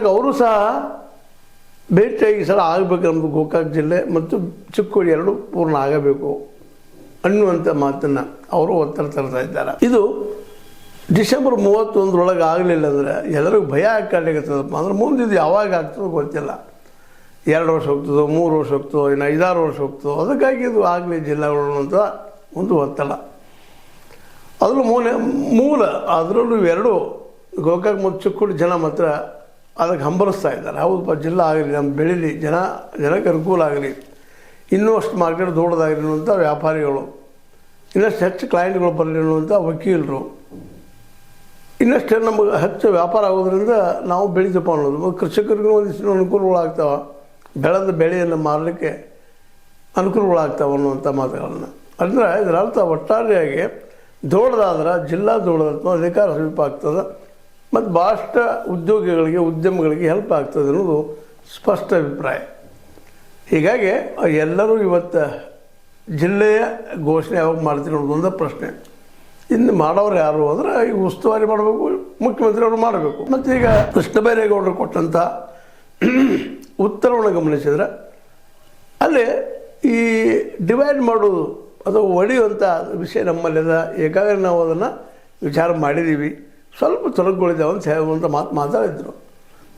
ಅದಕ್ಕೆ ಅವರು ಸಹ ಭೇಟಿಯಾಗಿ ಸಲ ಆಗಬೇಕು, ನಮ್ಮದು ಗೋಕಾಕ್ ಜಿಲ್ಲೆ ಮತ್ತು ಚಿಕ್ಕೋಡಿ ಎರಡು ಪೂರ್ಣ ಆಗಬೇಕು ಅನ್ನುವಂಥ ಮಾತನ್ನು ಅವರು ಒತ್ತಡ ತರ್ತಾ ಇದ್ದಾರೆ. ಇದು ಡಿಸೆಂಬರ್ 31 ಆಗಲಿಲ್ಲ ಅಂದರೆ ಎಲ್ಲರಿಗೂ ಭಯ ಆಗ್ಕಾಡ್ಲಿಕ್ಕತ್ತದಪ್ಪ ಅಂದ್ರೆ ಮುಂದಿದ್ದು ಯಾವಾಗ ಆಗ್ತದೋ ಗೊತ್ತಿಲ್ಲ. 2 ವರ್ಷ ಹೋಗ್ತದೋ, 3 ವರ್ಷ ಹೋಗ್ತದೋ, ಇನ್ನು 5-6 ವರ್ಷ ಹೋಗ್ತದೋ. ಅದಕ್ಕಾಗಿ ಇದು ಆಗಲಿ ಜಿಲ್ಲೆಗಳು ಅಂತ ಒಂದು ಒತ್ತಡ. ಅದರಲ್ಲೂ ಮೂಲ ಅದರಲ್ಲೂ ಎರಡು ಗೋಕಾಕ್ ಮತ್ತು ಚಿಕ್ಕೋಡಿ ಜನ ಮಾತ್ರ ಅದಕ್ಕೆ ಹಂಬಲಿಸ್ತಾ ಇದ್ದಾರೆ. ಹೌದಪ್ಪ, ಜಿಲ್ಲಾ ಆಗಲಿ, ನಮ್ಮ ಬೆಳೀಲಿ, ಜನಕ್ಕೆ ಅನುಕೂಲ ಆಗಲಿ, ಇನ್ನೂ ಅಷ್ಟು ಮಾರ್ಕೆಟ್ ದೊಡ್ಡದಾಗಲಿ ಅನ್ನುವಂಥ ವ್ಯಾಪಾರಿಗಳು, ಇನ್ನಷ್ಟು ಹೆಚ್ಚು ಕ್ಲೈಂಟ್ಗಳು ಬರಲಿ ಅನ್ನುವಂಥ ವಕೀಲರು, ಇನ್ನಷ್ಟು ನಮಗೆ ಹೆಚ್ಚು ವ್ಯಾಪಾರ ಆಗೋದ್ರಿಂದ ನಾವು ಬೆಳೀತಪ್ಪ ಅನ್ನೋದು. ಮತ್ತು ಕೃಷಿಕರಿಗೂ ಒಂದಿಷ್ಟು ಅನುಕೂಲಗಳಾಗ್ತಾವೆ, ಬೆಳೆದ ಬೆಳೆಯನ್ನು ಮಾರಲಿಕ್ಕೆ ಅನುಕೂಲಗಳಾಗ್ತಾವೆ ಅನ್ನುವಂಥ ಮಾತುಗಳನ್ನು. ಅಂದರೆ ಇದರ ಅರ್ಥ ಒಟ್ಟಾರೆಯಾಗಿ ದೊಡ್ಡದಾದ್ರೆ ಜಿಲ್ಲಾ ದೊಡ್ಡದಾದ ಅಧಿಕಾರ ಸಮೀಪ ಆಗ್ತದೆ ಮತ್ತು ಭಾಳಷ್ಟು ಉದ್ಯೋಗಿಗಳಿಗೆ, ಉದ್ಯಮಗಳಿಗೆ ಹೆಲ್ಪ್ ಆಗ್ತದೆ ಅನ್ನೋದು ಸ್ಪಷ್ಟ ಅಭಿಪ್ರಾಯ. ಹೀಗಾಗಿ ಎಲ್ಲರೂ ಇವತ್ತು ಜಿಲ್ಲೆಯ ಘೋಷಣೆ ಯಾವಾಗ ಮಾಡ್ತೀವಿ ಅನ್ನೋದು ಒಂದೇ ಪ್ರಶ್ನೆ. ಇನ್ನು ಮಾಡೋರು ಯಾರು ಅಂದರೆ ಈಗ ಉಸ್ತುವಾರಿ ಮಾಡಬೇಕು, ಮುಖ್ಯಮಂತ್ರಿಯವರು ಮಾಡಬೇಕು. ಮತ್ತು ಈಗ ಕೃಷ್ಣ ಬೈರೇಗೌಡರು ಕೊಟ್ಟಂಥ ಉತ್ತರವನ್ನು ಗಮನಿಸಿದ್ರೆ ಅಲ್ಲಿ ಈ ಡಿವೈಡ್ ಮಾಡೋದು ಅಥವಾ ಹೊಡೆಯುವಂಥ ವಿಷಯ ನಮ್ಮಲ್ಲಿದೆ. ಈಗಾಗಲೇ ನಾವು ಅದನ್ನು ವಿಚಾರ ಮಾಡಿದ್ದೀವಿ, ಸ್ವಲ್ಪ ತೊಡಗುಗಳಿದ್ದಾವೆ ಅಂತ ಹೇಳುವಂಥ ಮಾತಾಡಿದ್ರು.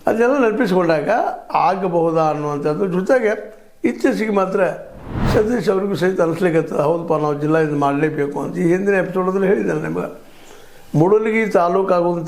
ಅದನ್ನೆಲ್ಲ ನೆನಪಿಸ್ಕೊಂಡಾಗ ಆಗಬಹುದಾ ಅನ್ನುವಂಥದ್ದು. ಜೊತೆಗೆ ಇತ್ತೀಚೆಗೆ ಮಾತ್ರ ಸತೀಶ್ ಅವ್ರಿಗೂ ಸಹಿತ ಅನಿಸ್ಲಿಕ್ಕತ್ತದ, ಹೌದಪ್ಪ ನಾವು ಜಿಲ್ಲಾ ಇದು ಮಾಡಲೇಬೇಕು ಅಂತ. ಈ ಹಿಂದಿನ ಎಪಿಸೋಡಲ್ಲಿ ಹೇಳಿದ್ದಾರೆ ನಿಮಗೆ. ಮೂಡಲಗಿ ತಾಲೂಕು ಆಗುವಂಥ